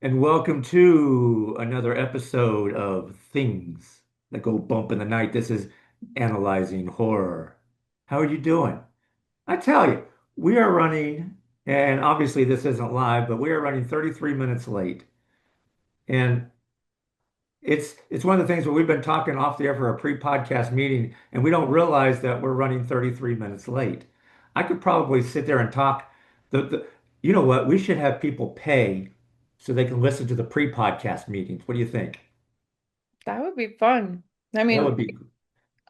And welcome to another episode of Things That Go Bump in the Night. This is Analyzing Horror. How are you doing? I tell you, we are running, and obviously this isn't live, but we are running 33 minutes late. And it's one of the things where we've been talking off the air for a pre-podcast meeting, and we don't realize that we're running 33 minutes late. I could probably sit there and talk. You know what? We should have people pay so they can listen to the pre-podcast meetings. What do you think? That would be fun. I That would mean, be.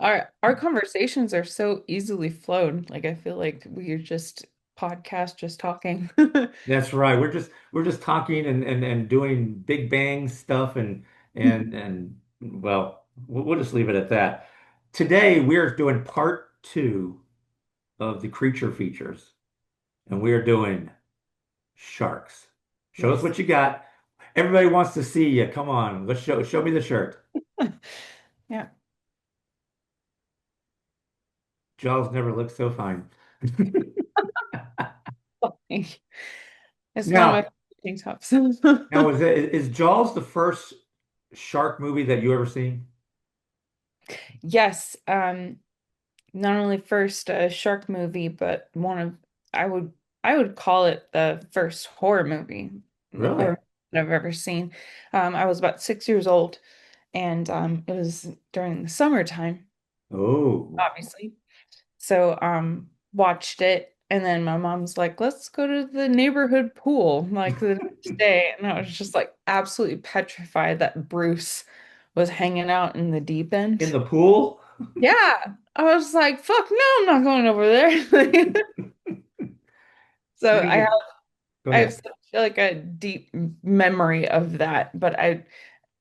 our conversations are so easily flowed. Like I feel like we're just podcast just talking. That's right. We're just talking and doing Big Bang stuff and well, we'll just leave it at that. Today we're doing part two of the creature features. And we are doing sharks. Show us Yes. what you got. Everybody wants to see you. Come on, let's show me the shirt. Yeah. Jaws never looked so fine. It's one of my Now, favorite tank tops. now is Jaws the first shark movie that you ever seen? Yes, not only first shark movie, but one of I would I would call it the first horror movie Really? or that I've ever seen. I was about 6 years old, and it was during the summertime, Oh, obviously. So watched it, and then my mom's like, let's go to the neighborhood pool like the next day. And I was just like absolutely petrified that Bruce was hanging out in the deep in end. the pool? Yeah. I was like, fuck no, I'm not going over there. So You know, go I have ahead. such like a deep memory of that. But I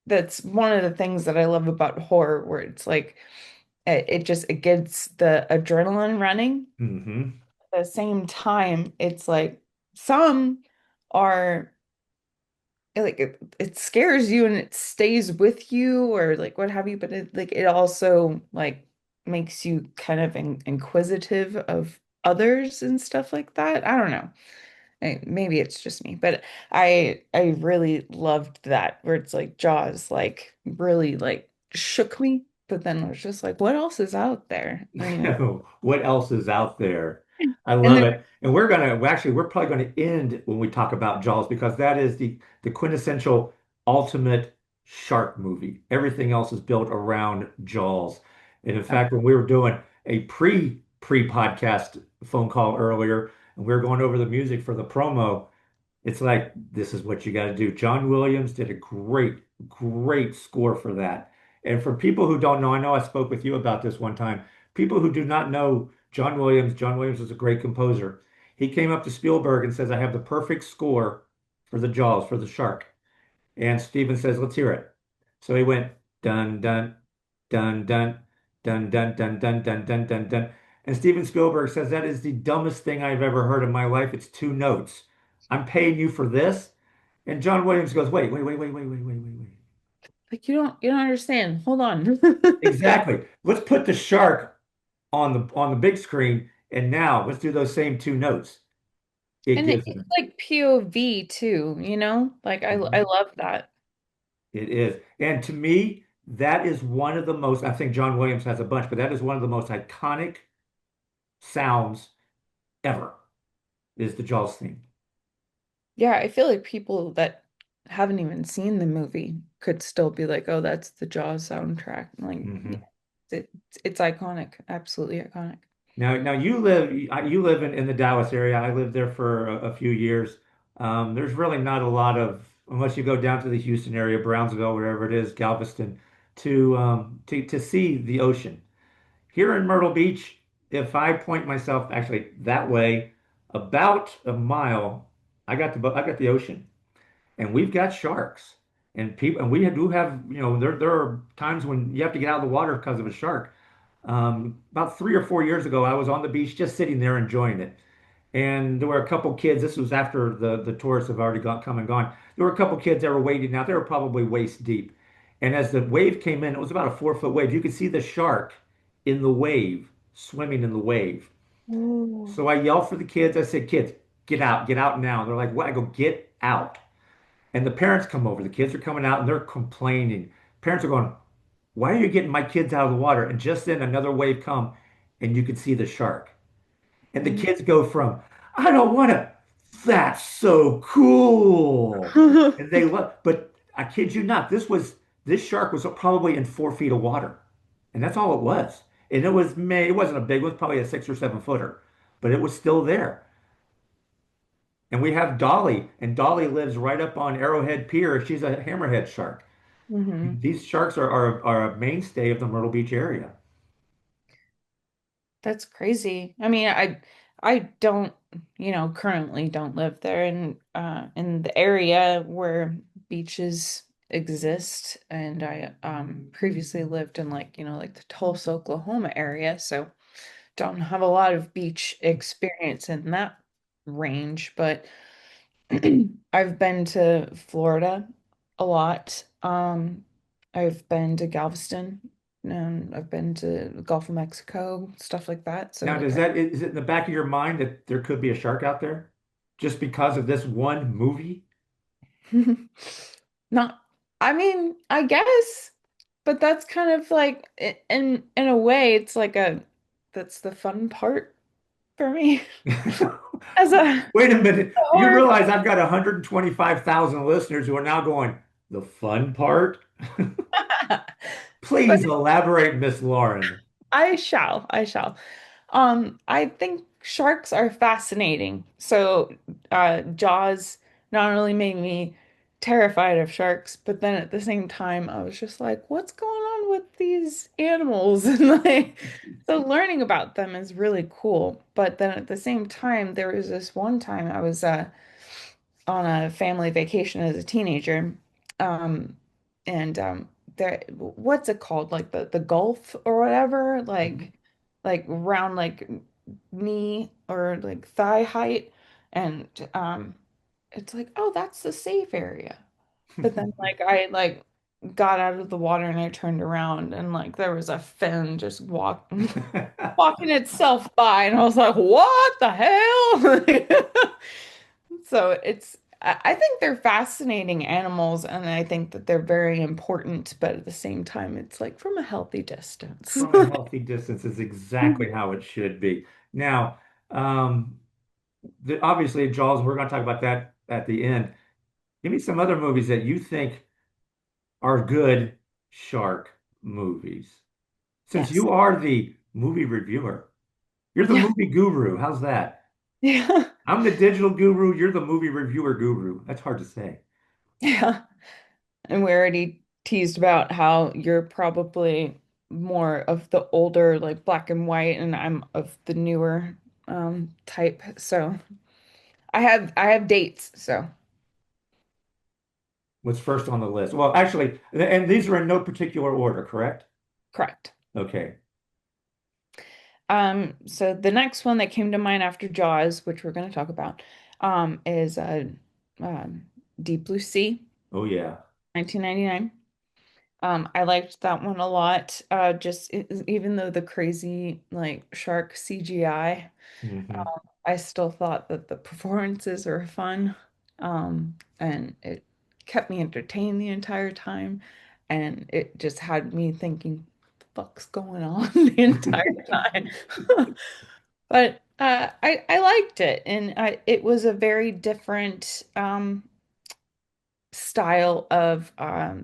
that's one of the things that I love about horror, where it's like it gets the adrenaline running. Hmm. At the same time, it's like some are like it scares you and it stays with you or like what have you, but it also like makes you kind of inquisitive of others and stuff like that. I don't know. Maybe it's just me, but I really loved that where it's like Jaws like really like shook me, but then I was just like, what else is out there? What else is out there? I And love then it. And we're probably going to end when we talk about Jaws because that is the quintessential ultimate shark movie. Everything else is built around Jaws. And in fact, when we were doing a pre-podcast phone call earlier, and we were going over the music for the promo, it's like this is what you got to do. John Williams did a great score for that. And for people who don't know, I know I spoke with you about this one time. People who do not know John Williams was a great composer. He came up to Spielberg and says, I have the perfect score for the Jaws, for the shark. And Steven says, let's hear it. So he went dun dun dun dun dun dun dun dun dun dun dun dun. And Steven Spielberg says that is the dumbest thing I've ever heard in my life. It's two notes. I'm paying you for this. And John Williams goes, wait. like you don't understand. Hold on. Exactly. Let's put the shark on the big screen, and now let's do those same two notes. It And gives it's it. like POV too, you know? Like I Mhm. love that. It is. And to me, that is one of the most, I think John Williams has a bunch, but that is one of the most iconic sounds ever is the Jaws theme. Yeah, I feel like people that haven't even seen the movie could still be like, "Oh, that's the Jaws soundtrack." Like, yeah, Hmm. it's iconic, absolutely iconic. Now you live in the Dallas area. I lived there for a few years. There's really not a lot of unless you go down to the Houston area, Brownsville, wherever it is, Galveston, to see the ocean. Here in Myrtle Beach, if I point myself actually that way, about a mile, I got the ocean, and we've got sharks, and people, and we do have, there are times when you have to get out of the water because of a shark. About 3 or 4 years ago, I was on the beach just sitting there enjoying it. And there were a couple kids. This was after the tourists have already come and gone. There were a couple kids that were wading out. They were probably waist deep. And as the wave came in, it was about a 4 foot wave. You could see the shark in the wave, swimming in the wave. Ooh. So I yelled for the kids. I said, kids, get out now. They're like, what? I go, get out. And the parents come over. The kids are coming out and they're complaining. Parents are going, "Why are you getting my kids out of the water?" And just then another wave come and you can see the shark. And the kids go from, "I don't want to, that's so cool." And they love, but I kid you not, this shark was probably in 4 feet of water. And that's all it was. And it wasn't a big one, probably a 6 or 7 footer, but it was still there. And we have Dolly, and Dolly lives right up on Arrowhead Pier. She's a hammerhead shark. Hmm. These sharks are a mainstay of the Myrtle Beach area. That's crazy. I mean, I don't, currently don't live there in the area where beaches exist, and I previously lived in like, like the Tulsa, Oklahoma area, so don't have a lot of beach experience in that range, but I've been to Florida a lot. I've been to Galveston, and I've been to the Gulf of Mexico, stuff like that. So Now, like is it in the back of your mind that there could be a shark out there just because of this one movie? not, I mean, I guess, but that's kind of like in a way, it's like a that's the fun part for me as a Wait a minute. You horror. realize I've got 125,000 listeners who are now going, the fun part? But Please elaborate, Miss Lauren. I shall. I shall. I think sharks are fascinating. So, Jaws not only made me terrified of sharks, but then at the same time, I was just like, what's going on with these animals? And like, so learning about them is really cool. But then at the same time, there was this one time I was on a family vacation as a teenager. Um, and there, what's it called? Like the Gulf or whatever, Mhm. like around like knee or like thigh height, and it's like, oh, that's the safe area. But then like I like got out of the water and I turned around and like there was a fin just walking itself by, and I was like, what the hell? So I think they're fascinating animals, and I think that they're very important, but at the same time, it's like from a healthy distance. From a healthy distance is exactly how it should be. Now, um, obviously, Jaws, we're going to talk about that at the end. Give me some other movies that you think are good shark movies. Since Yes. you are the movie reviewer, you're the Yeah. movie guru. How's that? Yeah. I'm the digital guru. You're the movie reviewer guru. That's hard to say. Yeah. And we already teased about how you're probably more of the older, like black and white, and I'm of the newer type. So I have dates, so What's first on the list? Well, actually, and these are in no particular order, correct? correct. Okay. So the next one that came to mind after Jaws, which we're going to talk about, is um, Deep Blue Sea, Oh, yeah. 1999. I liked that one a lot. Even though the crazy like shark CGI, Hmm. I still thought that the performances were fun. And it kept me entertained the entire time. And it just had me thinking, what the fuck's going on the entire time? But I liked it, and it was a very different style of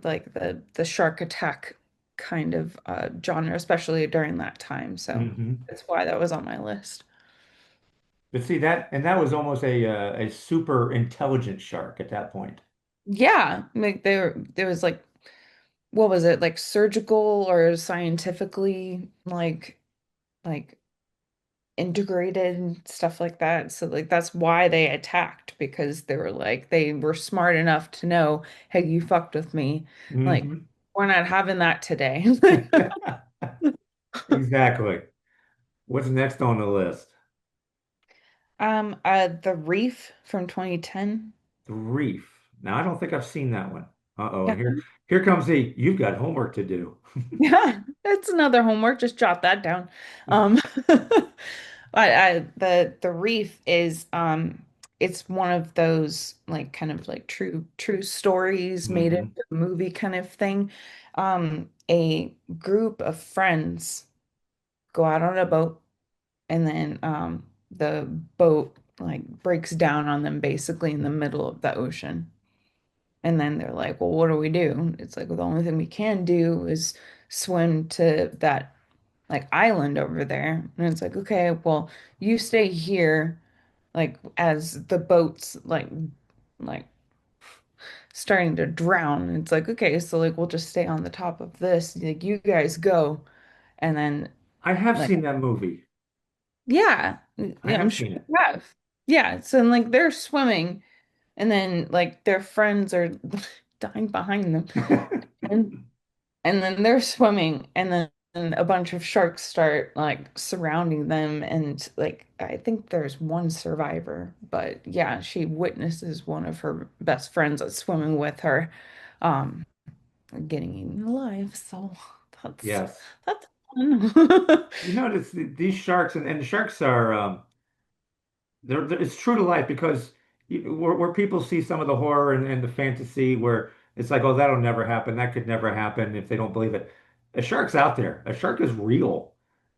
like the shark attack kind of genre, especially during that time. So Hmm. that's why that was on my list. But see that was almost a super intelligent shark at that point. Yeah, like there was like, what was it, like surgical or scientifically like integrated and stuff like that. So like that's why they attacked, because they were smart enough to know, hey, you fucked with me. Like Hmm. we're not having that today. Exactly. What's next on the list? The Reef from 2010. The Reef. Now, I don't think I've seen that one. Uh-oh. Yeah. Here comes you've got homework to do. Yeah, that's another homework. Just jot that down. Um, but the Reef is it's one of those like kind of like true stories made into Hmm. a movie kind of thing. A group of friends go out on a boat, and then the boat like breaks down on them basically in the middle of the ocean. And then they're like, well, what do we do? It's like, well, the only thing we can do is swim to that like island over there. And it's like, okay, well, you stay here like as the boat's like starting to drown. And it's like, okay, so like we'll just stay on the top of this. Like you guys go. And then I have like seen that movie. yeah, I yeah, I'm have sure seen you it. have. Yeah, so like they're swimming, and then like their friends are dying behind them. And and then they're swimming, and then a bunch of sharks start like surrounding them, and like I think there's one survivor, but yeah, she witnesses one of her best friends that's swimming with her um getting eaten alive. So that's Yes. that's fun. You notice these sharks, and the sharks are it's true to life because where people see some of the horror and the fantasy where it's like, oh, that'll never happen. That could never happen if they don't believe it. A shark's out there. A shark is real.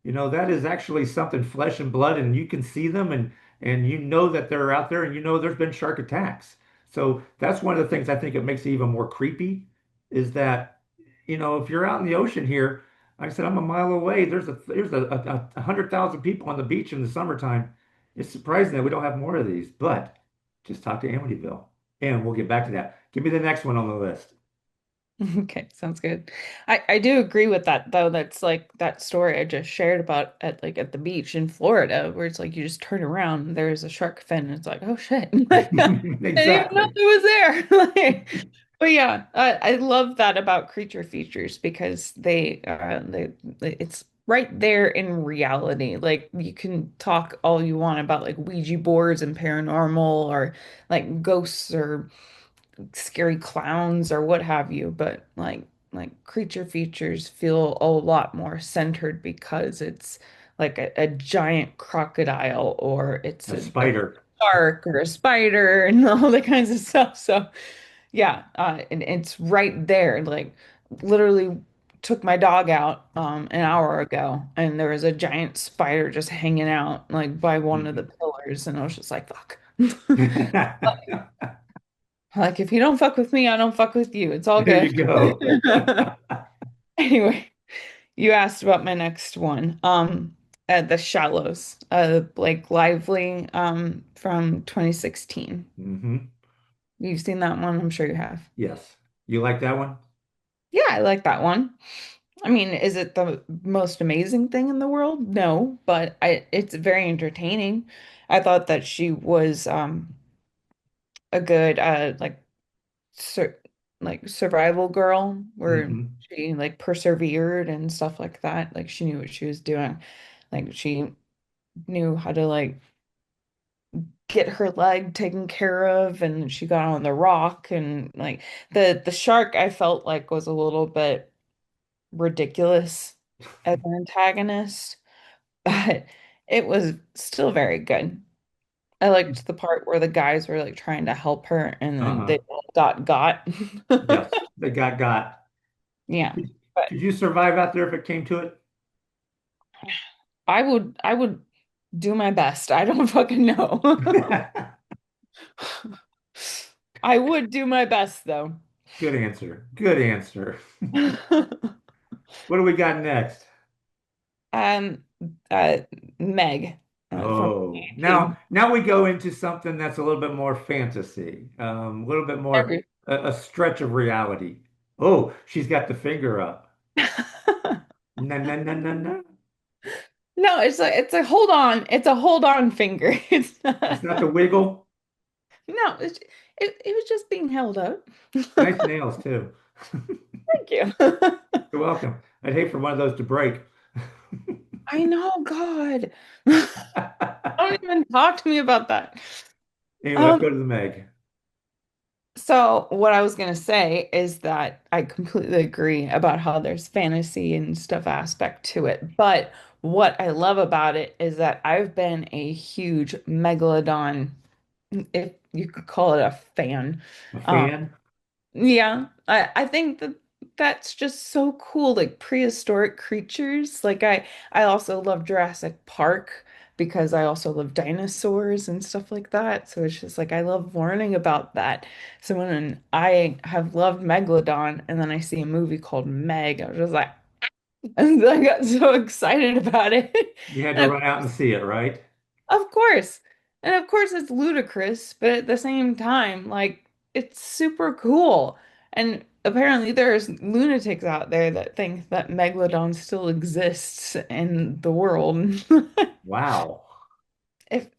That is actually something flesh and blood, and you can see them and you know that they're out there and you know there's been shark attacks. So that's one of the things I think it makes it even more creepy is that, if you're out in the ocean here, like I said, I'm a mile away. There's 100,000 people on the beach in the summertime. It's surprising that we don't have more of these, but just talk to Amityville. And we'll get back to that. Give me the next one on the list. Okay, sounds good. I do agree with that though. That's like that story I just shared about at the beach in Florida, where it's like you just turn around and there's a shark fin, and it's like, oh shit. Like, I didn't even know Exactly. it was there. Like, but yeah, I love that about creature features because it's right there in reality. Like you can talk all you want about like Ouija boards and paranormal or like ghosts or scary clowns or what have you, but like creature features feel a lot more centered because it's like a giant crocodile or it's A a spider. shark or a spider and all that kinds of stuff. So yeah, and it's right there. Like literally took my dog out an hour ago and there was a giant spider just hanging out like by one of the Mhm. pillars and I was just like, fuck. Like, if you don't fuck with me, I don't fuck with you. It's all There good. you go. Anyway, you asked about my next one. The Shallows, Blake Lively, from 2016. Hmm. You've seen that one? I'm sure you have. Yes. You like that one? Yeah, I like that one. I mean, is it the most amazing thing in the world? No, but it's very entertaining. I thought that she was a good sur survival girl where Hmm. she like persevered and stuff like that. Like she knew what she was doing. Like she knew how to like get her leg taken care of and she got on the rock and like the shark I felt like was a little bit ridiculous as an antagonist, but it was still very good. I liked the part where the guys were like trying to help her and then they Uh-huh. all got. Yes. They got. Yeah. Could, But could you survive out there if it came to it? I would do my best. I don't fucking know. I would do my best though. Good answer. Good answer. What do we got next? Um, uh, Meg, from Oh, now 2018. now we go into something that's a little bit more fantasy, a little bit more Every- a stretch of reality. Oh, she's got the finger up. Na na na na na. No, it's a hold on. It's a hold on finger. It's It's not. not the wiggle. No, it was just being held up. Nice nails too. Thank you. You're welcome. I'd hate for one of those to break. I know, God. Don't even talk to me about that. Anyway, let's Um, go to the Meg. So what I was gonna say is that I completely agree about how there's fantasy and stuff aspect to it. But what I love about it is that I've been a huge Megalodon. if you could call it a fan. A Um, fan? yeah, I think that that's just so cool, like prehistoric creatures. I also love Jurassic Park because I also love dinosaurs and stuff like that. So it's just like I love learning about that. So when I have loved Megalodon and then I see a movie called Meg, I was just like, and I got so excited about it. You had to And run out and see it, right? of course. And of course it's ludicrous, but at the same time, like it's super cool. And apparently there's lunatics out there that think that Megalodon still exists in the world. Wow.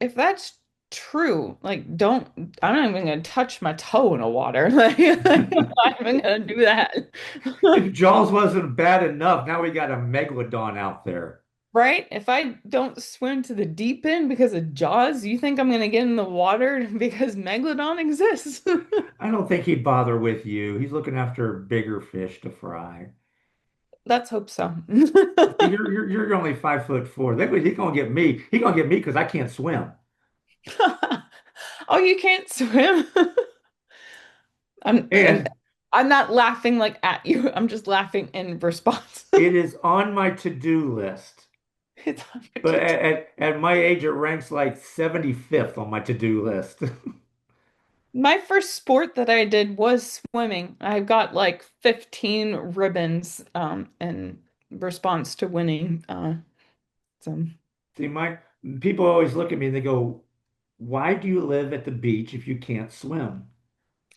If that's true, like don't I'm not even gonna touch my toe in the water. Like I'm not even gonna do that. If Jaws wasn't bad enough, now we got a megalodon out there. Right? If I don't swim to the deep end because of Jaws, you think I'm gonna get in the water because Megalodon exists? I don't think he'd bother with you. He's looking after bigger fish to fry. Let's hope so. You're only 5'4". He's gonna get me. He's gonna get me because I can't swim. Oh, you can't swim? I'm and And I'm not laughing like at you. I'm just laughing in response. it is on my to-do list. It's hard But to do. at my age, it ranks like 75th on my to-do list. My first sport that I did was swimming. I got like 15 ribbons in response to winning some. See, my people always look at me and they go, "Why do you live at the beach if you can't swim?"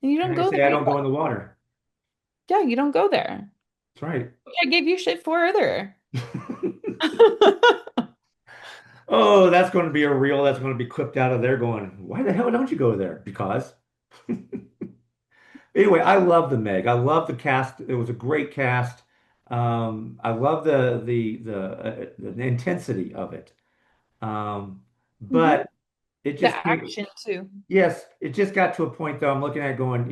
And you And don't I go say, there "I don't go yet. in the water." Yeah, you don't go there. That's right. I gave you shit for other. Oh, that's going to be a reel that's going to be clipped out of there going, "Why the hell don't you go there?" Because anyway, I love the Meg. I love the cast. It was a great cast. I love the intensity of it. Hmm. But it The just came. action too. Yes, it just got to a point though. I'm looking at going,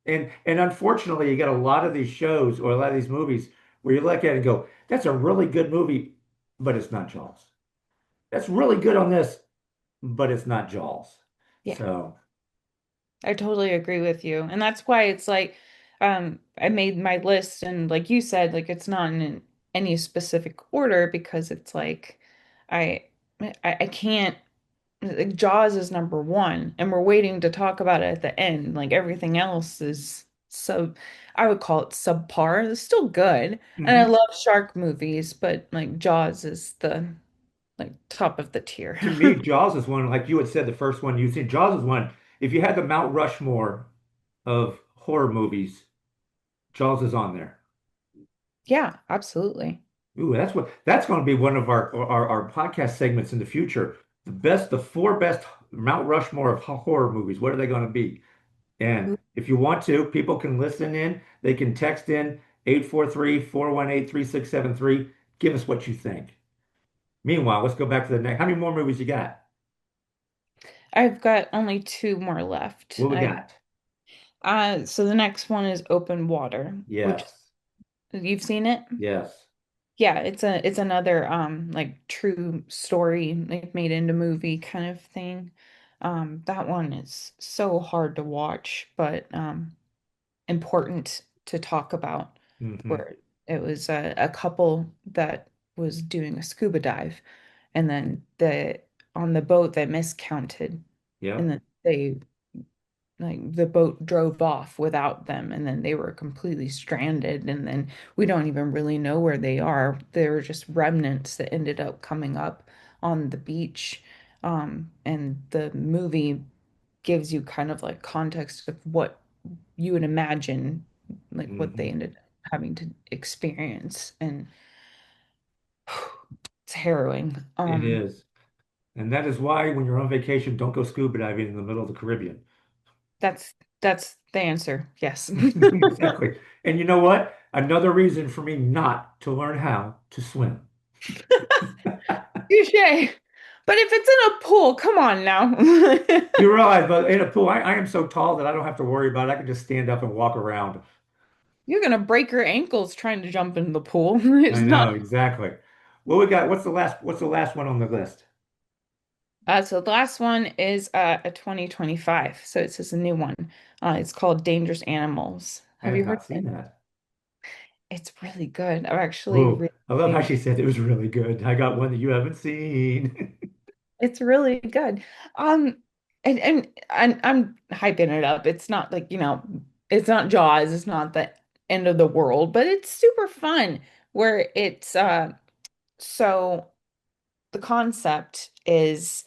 and unfortunately, you got a lot of these shows or a lot of these movies where you look at it and go, "That's a really good movie, but it's not Jaws. That's really good on this, but it's not Jaws." Yeah, So, I totally agree with you. And that's why it's like I made my list and like you said, like it's not in any specific order because it's like I I can't like Jaws is number one and we're waiting to talk about it at the end. Like everything else is I would call it subpar. It's still good. And I mhm. love shark movies, but like Jaws is the like top of the tier. To me, Jaws is one, like you had said, the first one you've seen. Jaws is one. If you had the Mount Rushmore of horror movies, Jaws is on there. Yeah, absolutely. Ooh, that's going to be one of our podcast segments in the future. The four best Mount Rushmore of horror movies. What are they going to be? And if you want to, people can listen in. They can text in 843-418-3673. Give us what you think. Meanwhile, let's go back to the next. How many more movies you got? I've got only two more left. What we got? So the next one is Open Water, which Yes. you've seen it? Yes. Yeah, it's another like true story like made into movie kind of thing. That one is so hard to watch, but important to talk about Hmm. where it was a couple that was doing a scuba dive and then the on the boat they miscounted and Yep. then they like the boat drove off without them and then they were completely stranded and then we don't even really know where they are. They were just remnants that ended up coming up on the beach. And the movie gives you kind of like context of what you would imagine like what they Hmm. ended up having to experience and it's harrowing. It is. And that is why when you're on vacation, don't go scuba diving in the middle of the Caribbean. That's the answer. Yes. Exactly. And you know what? Another reason for me not to learn how to swim. Touche. But if it's in a pool, come on now. You realize, but in a pool, I am so tall that I don't have to worry about it. I can just stand up and walk around. You're gonna break your ankles trying to jump in the pool. I It's not. know, exactly. What we got? What's the last one on the list? So the last one is a 2025. So it's just a new one. It's called Dangerous Animals. I Have have you heard not of seen it? that. It's really good. I'm actually Whoa, really, I love how she said it was really good. I got one that you haven't seen. it's really good. Um, and I'm hyping it up. It's not like, it's not Jaws. It's not the end of the world, but it's super fun. Where it's so the concept is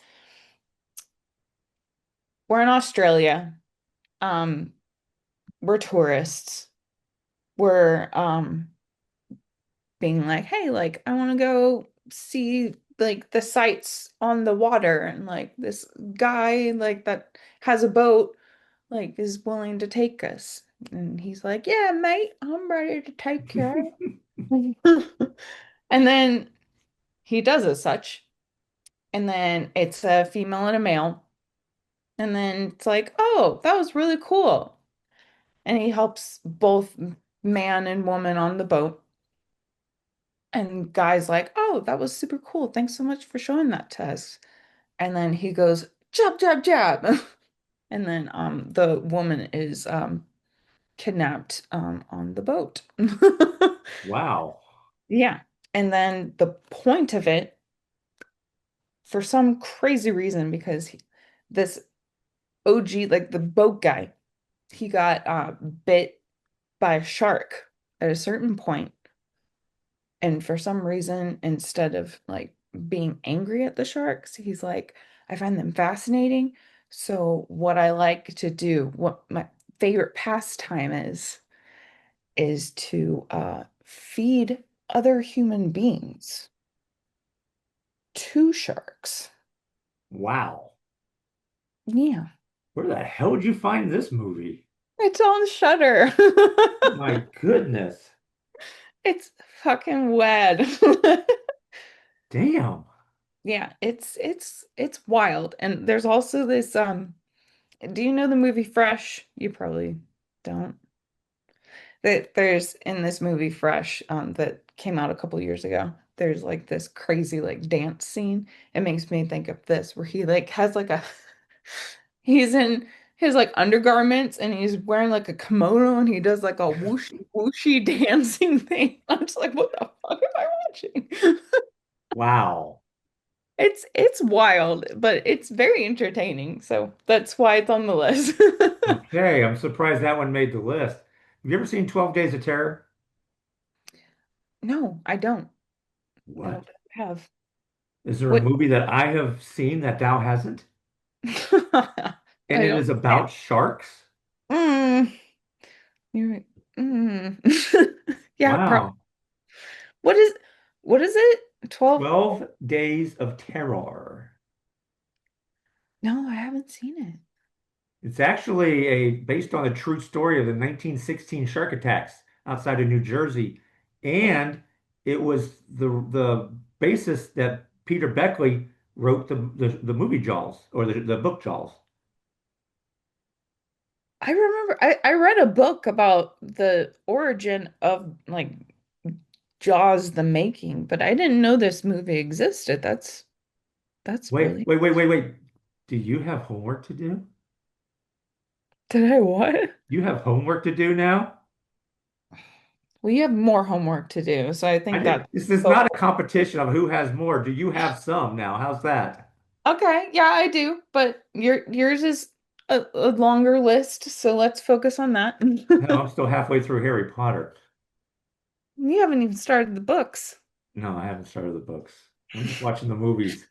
we're in Australia. Um, we're tourists. We're being like, hey, like I want to go see like the sights on the water and like this guy like that has a boat like is willing to take us. And he's like, yeah, mate, I'm ready to take you out. And then he does as such. And then it's a female and a male. And then it's like, oh, that was really cool. And he helps both man and woman on the boat. And guy's like, oh, that was super cool. Thanks so much for showing that to us. And then he goes, jab, jab, jab. And then the woman is kidnapped on the boat. Wow. Yeah. And then the point of it, for some crazy reason, because this OG, like the boat guy, he got bit by a shark at a certain point. And for some reason, instead of like being angry at the sharks, he's like, I find them fascinating. So what I like to do, what my favorite pastime is to feed other human beings to sharks. Wow. Yeah, Where the hell did you find this movie? it's on Shudder. My goodness. It's fucking wed. Damn. Yeah, it's wild. And there's also this do you know the movie Fresh? You probably don't. That there's in this movie Fresh, that came out a couple years ago. There's like this crazy like dance scene. It makes me think of this where he like has like a he's in his like undergarments and he's wearing like a kimono and he does like a whooshy whooshy dancing thing. I'm just like, what the fuck am I watching? Wow. It's wild, but it's very entertaining. So that's why it's on the list. Okay, I'm surprised that one made the list. Have you ever seen 12 Days of Terror? No, I don't. I What? don't have. Is there a What? movie that I have seen that thou hasn't? And I it don't. is about sharks? Mm, you're right. Mm. Yeah, probably. Wow. What is what is it? 12? 12 Days of Terror. No, I haven't seen it. It's actually based on a true story of the 1916 shark attacks outside of New Jersey. Oh, And it was the basis that Peter Beckley wrote the movie Jaws or the book Jaws. I remember I read a book about the origin of like Jaws the making, but I didn't know this movie existed. That's Wait, really. wait, wait, wait, wait. Do you have homework to do? Did I what? You have homework to do now? We have more homework to do, so I I think did. that's This is not a competition of who has more. Do you have some now? How's that? okay. Yeah, I do, but yours is a longer list, so let's focus on that. No, I'm still halfway through Harry Potter. You haven't even started the books. No, I haven't started the books. I'm just watching the movies.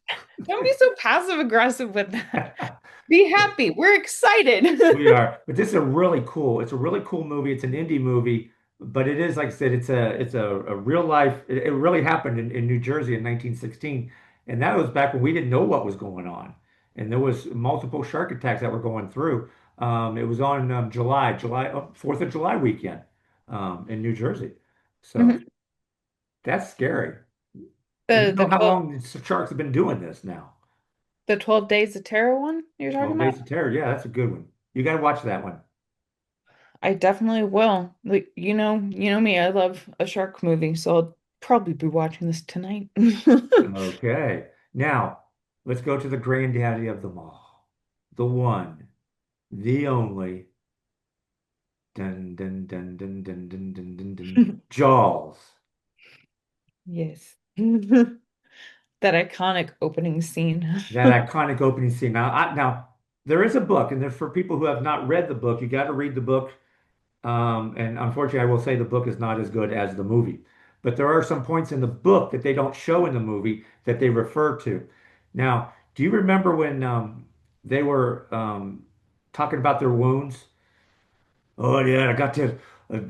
Don't be so passive aggressive with that. Be happy. We're excited. We are, but this is a really cool. It's a really cool movie. It's an indie movie, but it is, like I said, it's a real life. It really happened in New Jersey in 1916, and that was back when we didn't know what was going on, and there was multiple shark attacks that were going through. It was on July 4th of July weekend in New Jersey, so Mhm. that's scary. And you The know the how 12 long the sharks have been doing this now? the 12 Days of Terror one you're talking 12 about? Days of Terror. Yeah, that's a good one. You got to watch that one. I definitely will. Like, you know me, I love a shark movie, so I'll probably be watching this tonight. Okay. Now, Let's go to the granddaddy of them all. The one, the only, dun dun dun dun dun dun dun dun dun, Jaws. Yes. That iconic opening scene. That iconic opening scene. Now there is a book, and there, for people who have not read the book, you got to read the book. And unfortunately, I will say the book is not as good as the movie. But there are some points in the book that they don't show in the movie that they refer to. Now, do you remember when they were talking about their wounds? Oh yeah, I got to a,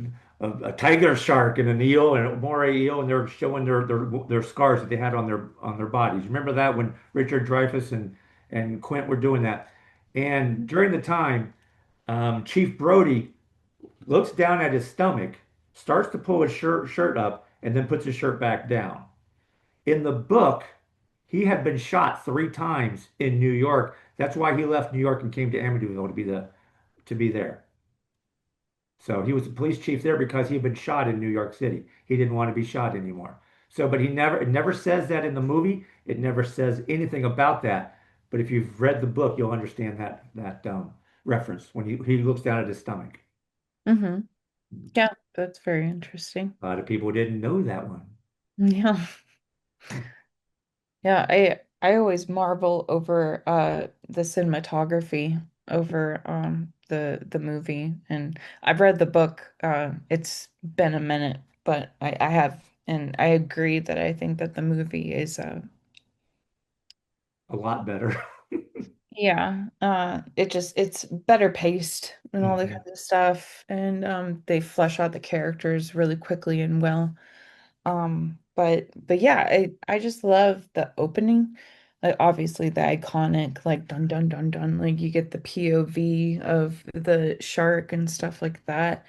a tiger shark and an eel and a moray eel, and they're showing their scars that they had on their bodies. Remember that when Richard Dreyfuss and Quint were doing that? And during the time, Chief Brody looks down at his stomach, starts to pull his shirt up, and then puts his shirt back down. In the book, he had been shot 3 times in New York. That's why he left New York and came to Amityville to be there. So he was the police chief there because he had been shot in New York City. He didn't want to be shot anymore. So, but it never says that in the movie. It never says anything about that. But if you've read the book, you'll understand that reference when he looks down at his stomach. Hmm. Yeah, that's very interesting. A lot of people didn't know that one. Yeah. Yeah, I always marvel over the cinematography over the movie, and I've read the book. It's been a minute, but I have, and I agree that I think that the movie is A lot better. yeah, it's better paced and all that Mhm. kind of stuff, and they flesh out the characters really quickly and well. But yeah, I just love the opening. Like obviously the iconic like dun dun dun dun, like you get the POV of the shark and stuff like that.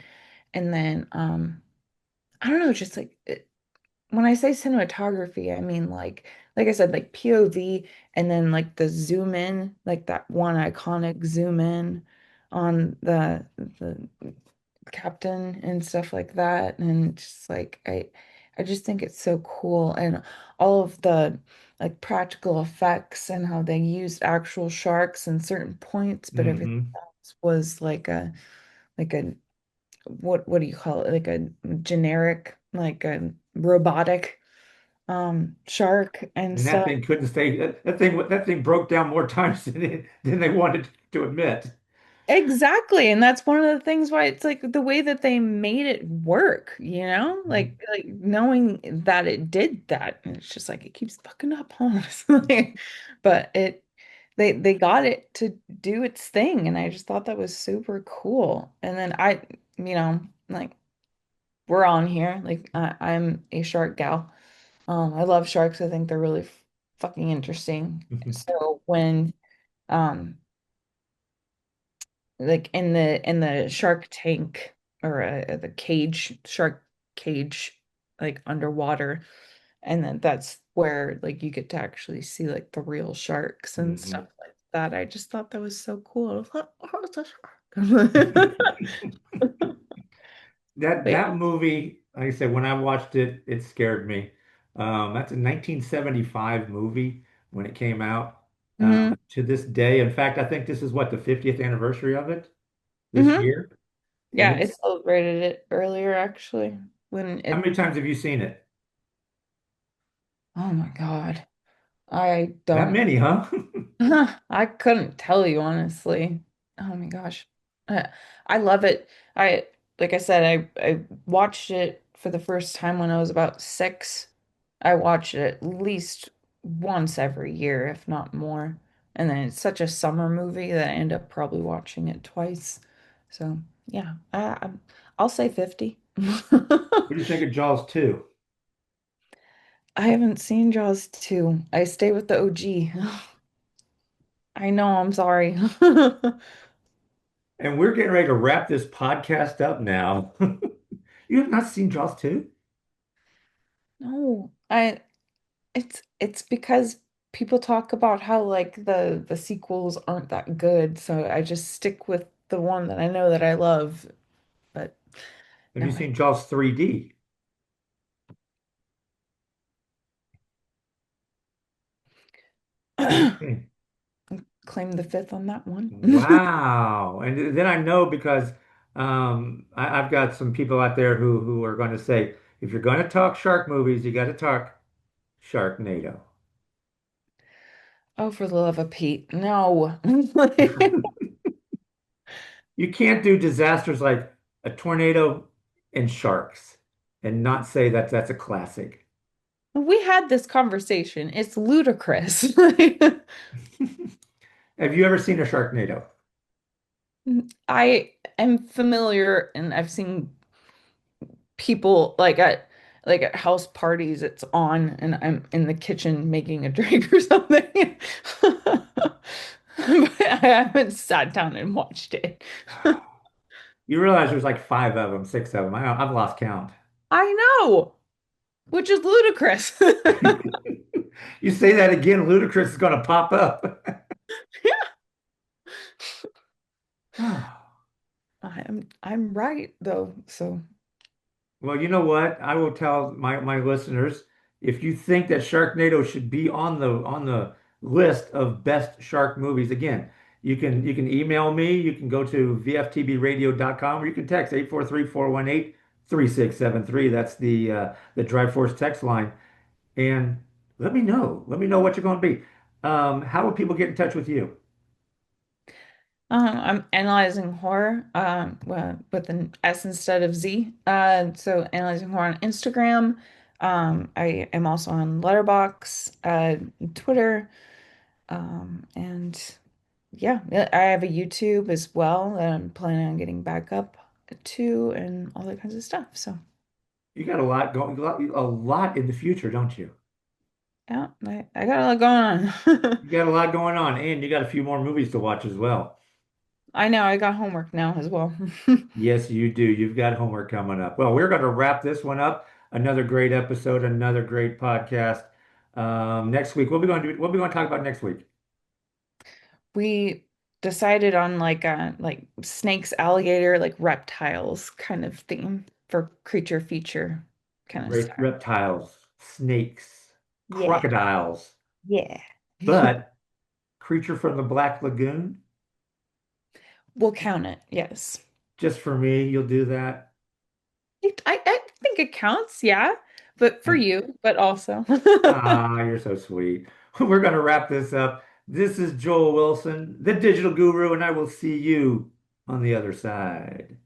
And then I don't know, just like when I say cinematography, I mean like I said, like POV and then like the zoom in, like that one iconic zoom in on the captain and stuff like that. And just like I just think it's so cool. And all of the like practical effects and how they used actual sharks in certain points, but everything Hmm. else was like a what do you call it? Like a generic, like a robotic shark and And that stuff. thing couldn't stay. That thing broke down more times than they wanted to admit. Exactly. And that's one of the things why it's like the way that they made it work, you know? Mhm. Like knowing that it did that. And it's just like it keeps fucking up, honestly. But they got it to do its thing. And I just thought that was super cool. And then you know, like we're on here. Like I'm a shark gal. I love sharks. I think they're really fucking interesting. So when um like in the Shark Tank or the cage shark cage like underwater, and then that's where like you get to actually see like the real sharks and stuff Mhm. like that. I just thought that was so cool. I was like, oh, it's a shark. That But that movie, like I said, when I watched it, it scared me. That's a 1975 movie when it came out. yeah. To this day, in fact, I think this is what the 50th anniversary of it this Hmm. year, and Yeah, it it's celebrated it earlier actually when how it many times have you seen it? oh my God. I That don't many, huh? I couldn't tell you honestly. Oh my gosh. Uh, I love it. I like I said, I watched it for the first time when I was about 6. I watch it at least once every year, if not more. And then it's such a summer movie that I end up probably watching it twice. So yeah, I'll say 50. What do you think of Jaws 2? I haven't seen Jaws 2. I stay with the OG. I know, I'm sorry. And we're getting ready to wrap this podcast up now. You have not seen Jaws 2? No, it's because people talk about how like the sequels aren't that good, so I just stick with the one that I know that I love. But Have no, you seen Jaws 3D? Okay. Claim the fifth on that one. Wow. And then I know because I've got some people out there who are going to say, if you're going to talk shark movies, you got to talk Sharknado. Oh, for the love of Pete. No. You can't do disasters like a tornado and sharks and not say that that's a classic. We had this conversation. It's ludicrous. Have you ever seen a Sharknado? I am familiar and I've seen people like at house parties it's on and I'm in the kitchen making a drink or something. But I haven't sat down and watched it. You realize there's like five of them, six of them. I've lost count. I know, which is ludicrous. You say that again, Ludacris is going to pop up. I'm right though, so Well, you know what? I will tell my listeners, if you think that Sharknado should be on the list of best shark movies, again, you can email me, you can go to vftbradio.com, or you can text 843-418-3673. That's the Drive Force text line. And let me know. Let me know what you're going to be. How will people get in touch with you? I'm analyzing horror, well, with an S instead of Z. So analyzing horror on Instagram. I am also on Letterbox, Twitter, and yeah, I have a YouTube as well that I'm planning on getting back up to, and all that kinds of stuff. So You got a lot going, a lot in the future, don't you? yeah, I got a lot going on. You got a lot going on, and you got a few more movies to watch as well. I know I got homework now as well. Yes, you do. You've got homework coming up. Well, we're going to wrap this one up. Another great episode, another great podcast. Next week, what are we going to talk about next week? We decided on like snakes, alligator, like reptiles kind of theme for creature feature kind of style. Reptiles, snakes, Yeah. crocodiles, Yeah. but creature from the Black Lagoon, We'll count it. Yes. just for me, you'll do that. I think it counts, yeah. But for you, but also. Ah, you're so sweet. We're going to wrap this up. This is Joel Wilson, the digital guru, and I will see you on the other side.